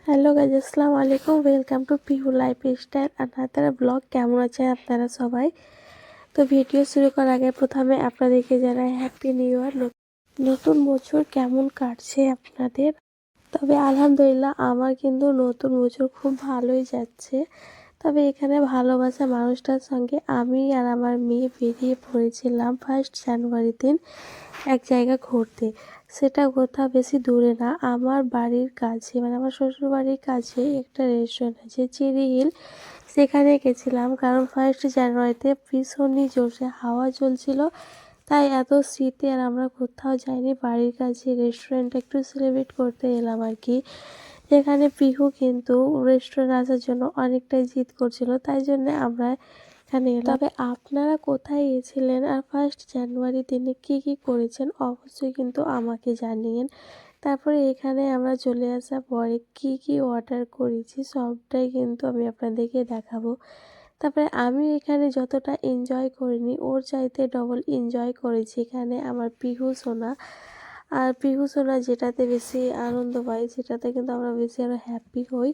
Hello guys, আসসালামু আলাইকুম। Welcome to Pihu life style another blog. কেমন আছেন আপনারা সবাই? তো ভিডিও শুরু করার আগে প্রথমে আপনাদেরকে জানাই হ্যাপি নিউ ইয়ার। নতুন বছর কেমন কাটছে আপনাদের? তবে আলহামদুলিল্লাহ আমার কিন্তু নতুন বছর খুব ভালোই যাচ্ছে। তবে এখানে ভালোবাসা মানুষটার সঙ্গে আমি আর আমার মেয়ে বেরিয়ে পড়েছিলাম 1 জানুয়ারি দিন এক জায়গা ঘুরতে। সেটা কোথাও বেশি দূরে না, আমার বাড়ির কাছে, মানে আমার শ্বশুর বাড়ির কাছে একটা রেস্টুরেন্ট আছে চেরি হিল। সেখানে গেছিলাম কারণ 1 জানুয়ারিতে ভীষণই জোরসে হাওয়া চলছিল। তাই এত শীতে আর আমরা কোথাও যাইনি, বাড়ির কাছে রেস্টুরেন্টটা একটু সেলিব্রেট করতে এলাম আর কি। যেখানে পিহু কিন্তু রেস্টুরেন্ট আসার জন্য অনেকটাই জিদ করছিল, তাই জন্য আমরা এখানে এলাম। তবে আপনারা কোথায় গেছিলেন আর 1 জানুয়ারি দিনে কি কি করেছেন অবশ্যই কিন্তু আমাকে জানিয়েন। তারপরে এখানে আমরা চলে আসার পরে কি কি অর্ডার করেছি সবটাই কিন্তু আমি আপনাদেরকে দেখাবো। তারপরে আমি এখানে যতটা এনজয় করিনি ওর চাইতে ডবল এনজয় করেছি এখানে আমার পিহু সোনা। আর পিহু সোনা যেটাতে বেশি আনন্দ পাই সেটাতে কিন্তু আমরা বেশি আরও হ্যাপি হই।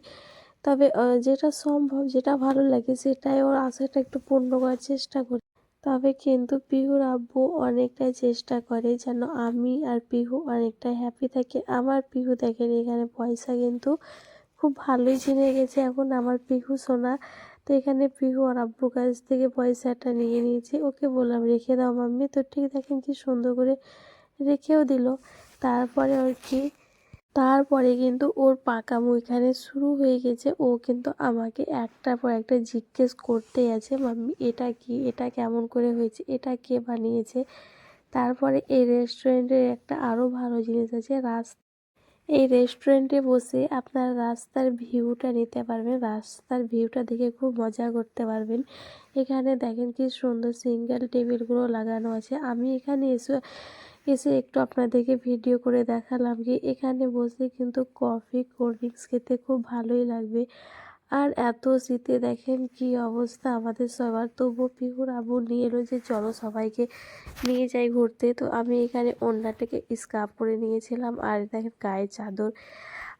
তবে যেটা সম্ভব, যেটা ভালো লাগে সেটাই ওর আশাটা একটু পূর্ণ করার চেষ্টা করি। তবে কিন্তু পিহুর আব্বু অনেকটাই চেষ্টা করে যেন আমি আর পিহু অনেকটাই হ্যাপি থাকি। আমার পিহু দেখেন এখানে পয়সা কিন্তু খুব ভালোই চিনে গেছে এখন আমার পিহু সোনা। তো এখানে পিহু আর আব্বুর কাছ থেকে পয়সাটা নিয়ে নিয়েছি, ওকে বললাম রেখে দাও মাম্মি, তো ঠিক দেখেন কি সুন্দর করে রেখেও দিল। তারপরে আর কি, তারপরে কিন্তু ওর পাকামো এখানে শুরু হয়ে গেছে। ও কিন্তু আমাকে একটার পর একটা জিজ্ঞেস করতেই আছে, মাম্মি এটা কি, এটা কেমন করে হয়েছে, এটা কে বানিয়েছে। তারপরে এই রেস্টুরেন্টের একটা আরও ভালো জিনিস আছে, এই রেস্টুরেন্টে বসে আপনারা রাস্তার ভিউটা নিতে পারবেন, রাস্তার ভিউটা দেখে খুব মজা করতে পারবেন। এখানে দেখেন কি সুন্দর সিঙ্গেল টেবিলগুলো লাগানো আছে। আমি এখানে এসে একটু আপনাদেরকে ভিডিও করে দেখালাম কি এখানে বসে কিন্তু কফি কোল্ড ড্রিঙ্কস খেতে খুব ভালোই লাগবে। আর এত শীতে দেখেন কি অবস্থা আমাদের সবার, তবুও পিহুর আব্বু নিয়ে এলো যে চলো সবাইকে নিয়ে যাই ঘুরতে। তো আমি এখানে ওড়নাটাকে স্কার্ফ করে নিয়েছিলাম আর দেখেন গায়ে চাদর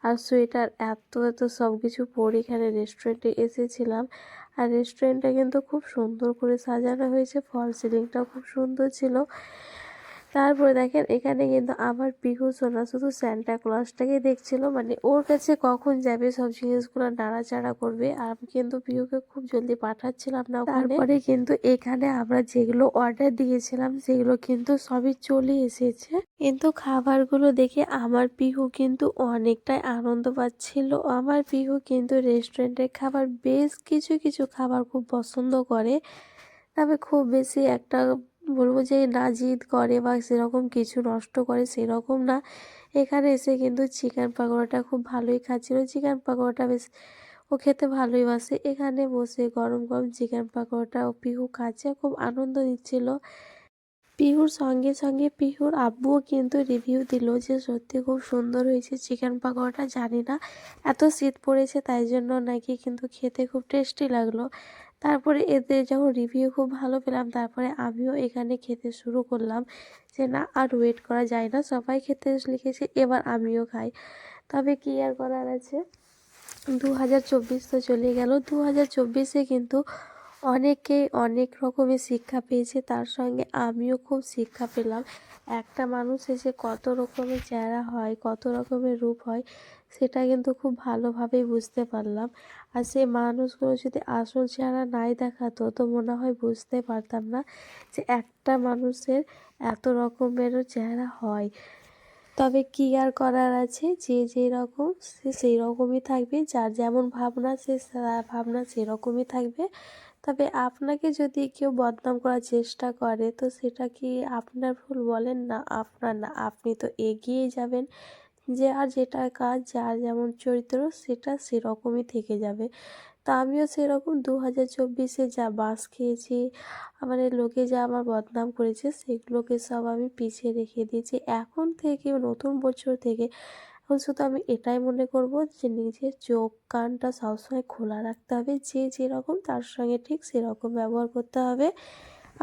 আর সোয়েটার এত এত সব কিছু পরে এখানে রেস্টুরেন্টে এসেছিলাম। আর রেস্টুরেন্টটা কিন্তু খুব সুন্দর করে সাজানো হয়েছে, ফল সিলিংটাও খুব সুন্দর ছিল। তারপরে দেখেন এখানে কিন্তু আমার পিহু সোনা শুধু স্যান্টা ক্লজটাকে দেখছিল, মানে ওর কাছে কখন যাবে সব জিনিসগুলো নাড়াচাড়া করবে। আর আমি কিন্তু পিহুকে খুব জলদি পাঠাচ্ছিলাম না ওখানে। তারপরে কিন্তু এখানে আমরা যেগুলো অর্ডার দিয়েছিলাম সেগুলো কিন্তু সবই চলে এসেছে। কিন্তু খাবারগুলো দেখে আমার পিহু কিন্তু অনেকটাই আনন্দ পাচ্ছিল। আমার পিহু কিন্তু রেস্টুরেন্টের খাবার বেশ কিছু কিছু খাবার খুব পছন্দ করে, তবে খুব বেশি একটা বলবো যে না জিদ করে বা সেরকম কিছু নষ্ট করে সেরকম না। এখানে এসে কিন্তু চিকেন পাকোড়াটা খুব ভালোই খাচ্ছিল, চিকেন পাকোড়াটা বেশ ও খেতে ভালোই বাসে। এখানে বসে গরম গরম চিকেন পাকোড়াটা ও পিহু খাচ্ছে, খুব আনন্দ নিচ্ছিল। পিহুর সঙ্গে সঙ্গে পিহুর আব্বুও কিন্তু রিভিউ দিল যে সত্যি খুব সুন্দর হয়েছে চিকেন পাকোড়াটা। জানি না এত শীত পড়েছে তাই জন্য নাকি, কিন্তু খেতে খুব টেস্টি লাগলো। তারপরে এদের যখন রিভিউ খুব ভালো পেলাম তারপরে আমিও এখানে খেতে শুরু করলাম যে না আর ওয়েট করা যায় না, সবাই খেতে লিখেছে এবার আমিও খাই। তবে কি আর করার আছে, 2024 তো চলে গেল। 2024-এ কিন্তু অনেকে অনেক রকমের শিক্ষা পেয়েছে, তার সঙ্গে আমিও খুব শিক্ষা পেলাম। একটা মানুষ এসে কত রকমের চেহারা হয়, কত রকমের রূপ হয় সেটা কিন্তু খুব ভালোভাবেই বুঝতে পারলাম। আর সেই মানুষগুলো যদি আসল চেহারা নাই দেখাতো তো মনে হয় বুঝতে পারতাম না যে একটা মানুষের এত রকমেরও চেহারা হয়। তবে কি আর করার আছে, যে যেই রকম সে সেই রকমই থাকবে, যার যেমন ভাবনা সে ভাবনা সেরকমই থাকবে। তবে আপনাকে যদি কেউ বদনাম করার চেষ্টা করে তো সেটা কি আপনার ভুল বলেন না? আপনার না, আপনি তো এগিয়ে যাবেন। যে আর যেটা কাজ, যার যেমন চরিত্র সেটা সেরকমই থেকে যাবে। তো আমিও সেরকম 2024-এ যা বাস খেয়েছি, মানে লোকে যা আমার বদনাম করেছে সেগুলোকে সব আমি পিছিয়ে রেখে দিয়েছি। এখন থেকে নতুন বছর থেকে এখন শুধু আমি এটাই মনে করব যে নিজের চোখ কানটা সবসময় খোলা রাখতে হবে, যে যেরকম তার সঙ্গে ঠিক সেরকম ব্যবহার করতে হবে।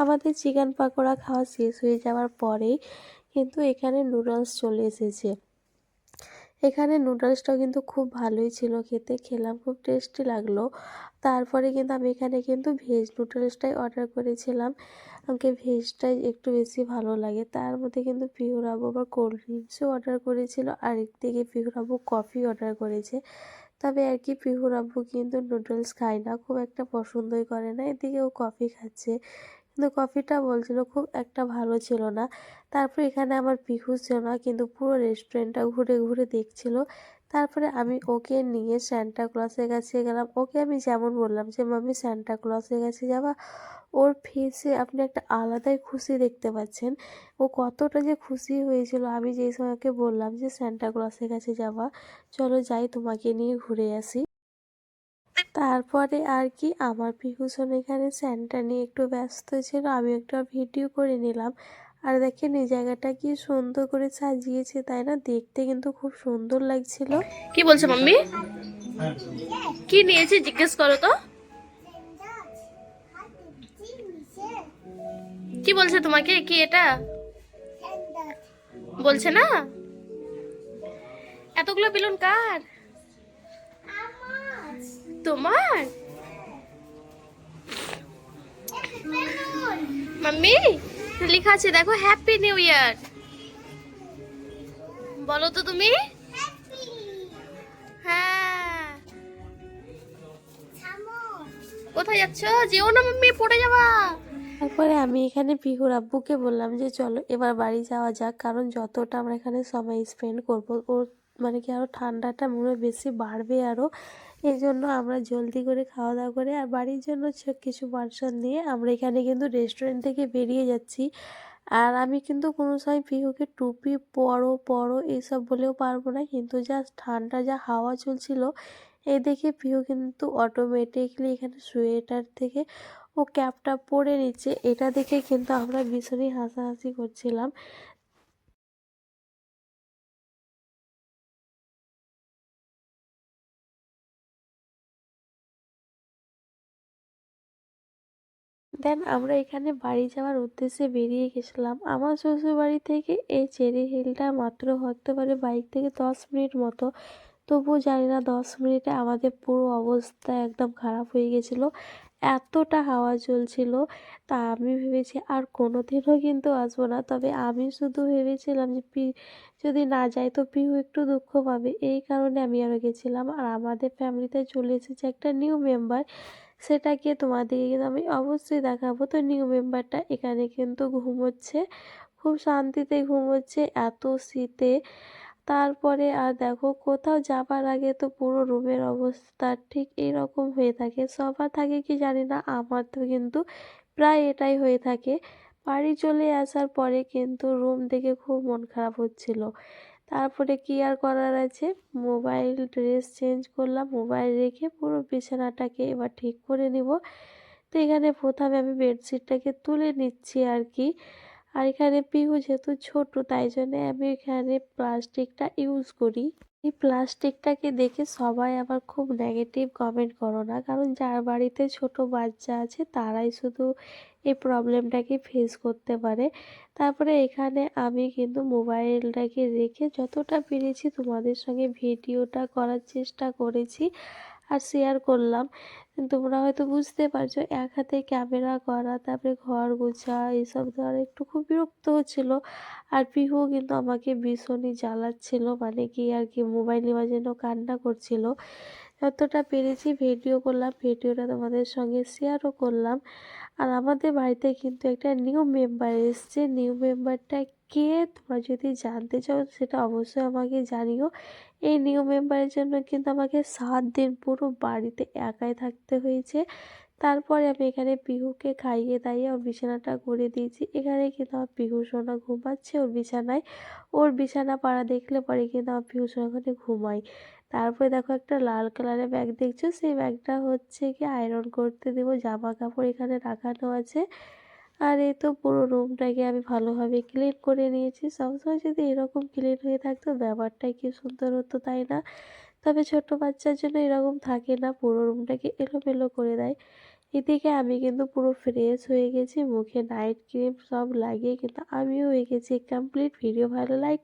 আমাদের চিকেন পাকোড়া খাওয়া শেষ হয়ে যাওয়ার পরেই কিন্তু এখানে নুডলস চলে এসেছে। এখানে নুডলসটাও কিন্তু খুব ভালোই ছিল খেতে, খেলাম খুব টেস্টি লাগলো। তারপরে কিন্তু আমি এখানে কিন্তু ভেজ নুডলসটাই অর্ডার করেছিলাম, আমাকে ভেজটাই একটু বেশি ভালো লাগে। তার মধ্যে কিন্তু পিহুর আব্বু আবার কোল্ড ড্রিঙ্কসও অর্ডার করেছিল, আর একদিকে পিহুর আব্বু কফি অর্ডার করেছে। তবে আর কি পিহুর আব্বু কিন্তু নুডলস খায় না, খুব একটা পছন্দই করে না, এদিকে ও কফি খাচ্ছে, কিন্তু কফিটা বলছিল খুব একটা ভালো ছিল না। তারপর এখানে আমার পিহু ছিল না, কিন্তু পুরো রেস্টুরেন্টটা ঘুরে ঘুরে দেখছিল। তারপরে আমি ওকে নিয়ে সান্টা ক্লজের কাছে গেলাম। ওকে আমি যেমন বললাম যে মাম্মি সান্টা ক্লজের কাছে যাবা, ওর ফেসে আপনি একটা আলাদাই খুশি দেখতে পাচ্ছেন। ও কতটা যে খুশি হয়েছিল আমি যেই সময় ওকে বললাম যে সান্টা ক্লজের কাছে যাবা, চলো যাই তোমাকে নিয়ে ঘুরে আসি। তারপরে আর কি আমার পিহুসন এখানে স্যান্টা নিয়ে একটু ব্যস্ত ছিল, আমি একটা ভিডিও করে নিলাম। আর দেখেন এই জায়গাটা কি সুন্দর করে সাজিয়েছে, তাই না? দেখতে কিন্তু খুব সুন্দর লাগছিল। কি বলছে মাম্মি? কি নিয়েছে জিজ্ঞেস করো তো। কি বলছে তোমাকে? কি এটা বলছে না? এতগুলো বেলুন কার? তোমার? মাম্মি লেখা আছে দেখো, হ্যাপি নিউ ইয়ার। বলো তো তুমি। হ্যাঁ। কোথায় যাচ্ছ? যেও না মাম্মি, পড়ে যাবা। তারপরে আমি এখানে পিহুর আব্বুকে বললাম যে চলো এবার বাড়ি যাওয়া যাক, কারণ যতটা আমরা এখানে সময় স্পেন্ড করব ওর মানে কি আরও ঠান্ডাটা মনে হয় বেশি বাড়বে আরও। এই জন্য আমরা জলদি করে খাওয়া দাওয়া করে আর বাড়ির জন্য কিছু পার্সেল নিয়ে আমরা এখানে কিন্তু রেস্টুরেন্ট থেকে বেরিয়ে যাচ্ছি। আর আমি কিন্তু কোনো সময় পিহুকে টুপি পরো পরো এইসব বলেও পারবো না, কিন্তু জাস্ট ঠান্ডা যা হাওয়া চলছিল এই দেখে পিহু কিন্তু অটোমেটিকলি এখানে সোয়েটার থেকে ও ক্যাপটা পরে নিচ্ছে, এটা দেখে কিন্তু আমরা ভীষণই হাসাহাসি করছিলাম। দেন আমরা এখানে বাড়ি যাওয়ার উদ্দেশ্যে বেরিয়ে গেছিলাম। আমার শ্বশুর বাড়ি থেকে এই চেরি হিলটা মাত্র হতে পারে বাইক থেকে 10 মিনিট মতো। তবুও জানি না 10 মিনিটে আমাদের পুরো অবস্থা একদম খারাপ হয়ে গেছিলো, এতটা হাওয়া চলছিল। তা আমি ভেবেছি আর কোনোদিনও কিন্তু আসবো না। তবে আমি শুধু ভেবেছিলাম যে যদি না যাই তো পিহু একটু দুঃখ পাবে, এই কারণে আমি আরও গেছিলাম। আর আমাদের ফ্যামিলিতে চলে এসেছে একটা নিউ মেম্বার, সেটাকে তোমাদেরকে কিন্তু আমি অবশ্যই দেখাবো। তো নিউ মেম্বারটা এখানে কিন্তু ঘুমোচ্ছে, খুব শান্তিতে ঘুমোচ্ছে এত শীতে। তারপরে আর দেখো কোথাও যাবার আগে তো পুরো রুমের অবস্থা ঠিক এইরকম হয়ে থাকে, সবার থাকে কি জানি না, আমার তো কিন্তু প্রায় এটাই হয়ে থাকে। বাড়ি চলে আসার পরে কিন্তু রুম দেখে খুব মন খারাপ হচ্ছিল। তারপরে কি আর করার আছে, মোবাইল ড্রেস চেঞ্জ করলাম, মোবাইল রেখে পুরো বিছানাটাকে এবার ঠিক করে নিব। তো এখানে প্রথমে আমি বেডশিটটাকে তুলে নিচ্ছি আর কি। আর এখানে পিহু যেহেতু ছোট তাই জন্য আমি এখানে প্লাস্টিকটা ইউজ করি। এই প্লাস্টিকটাকে দেখে সবাই আবার খুব নেগেটিভ কমেন্ট করো না, কারণ যার বাড়িতে ছোট বাচ্চা আছে তারাই শুধু এই প্রবলেমটাকে ফেস করতে পারে। তারপরে এখানে আমি কিন্তু মোবাইলটাকে রেখে যতটা পেরেছি তোমাদের সঙ্গে ভিডিওটা করার চেষ্টা করেছি আর শেয়ার করলাম। তোমরা হয়তো বুঝতে পারছো এক হাতে ক্যামেরা করা, তারপরে ঘর গোছা এসব ধর একটু খুব বিরক্ত হচ্ছিল। আর পিহু কিন্তু আমাকে ভীষণই জ্বালাচ্ছিল, মানে কি আর কি মোবাইল নেওয়ার জন্য কান্না করছিল। যতটা পেরেছি ভিডিও করলাম, ভিডিওটা তোমাদের সঙ্গে শেয়ারও করলাম। আর আমাদের বাড়িতে কিন্তু একটা নিউ মেম্বার এসছে, নিউ মেম্বারটা কে তোমরা যদি জানতে চাও সেটা অবশ্যই আমাকে জানিও। এই নিউ মেম্বারের জন্য কিন্তু আমাকে 7 দিন পুরো বাড়িতে একাই থাকতে হয়েছে। তারপরে আমি এখানে পিহুকে খাইয়ে দাইয়ে ওর বিছানাটা করে দিয়েছি। এখানে কিন্তু আমার পিহু সোনা ঘুমাচ্ছে ওর বিছানায়, ওর বিছানা পাড়া দেখলে পরে কিন্তু আমার পিহু সোনা ওখানে ঘুমায়। তারপরে দেখো একটা লাল কালারের ব্যাগ দেখছো, সেই ব্যাগটা হচ্ছে কি আয়রন করতে দেবো, জামা কাপড় এখানে রাখানো আছে। আর এই তো পুরো রুমটাকে আমি ভালোভাবে ক্লিন করে নিয়েছি। সবসময় যদি এরকম ক্লিন হয়ে থাকতো ব্যাপারটাই কি সুন্দর হতো, তাই না? তবে ছোট বাচ্চার জন্য এরকম থাকে না, পুরো রুমটাকে এলোমেলো করে দেয়। এদিকে আমি কিন্তু পুরো ফ্রেশ হয়ে গেছি, মুখে নাইট ক্রিম সব লাগিয়ে কিন্তু আমিও হয়ে গেছি কমপ্লিট। ভিডিও ভালো লাইক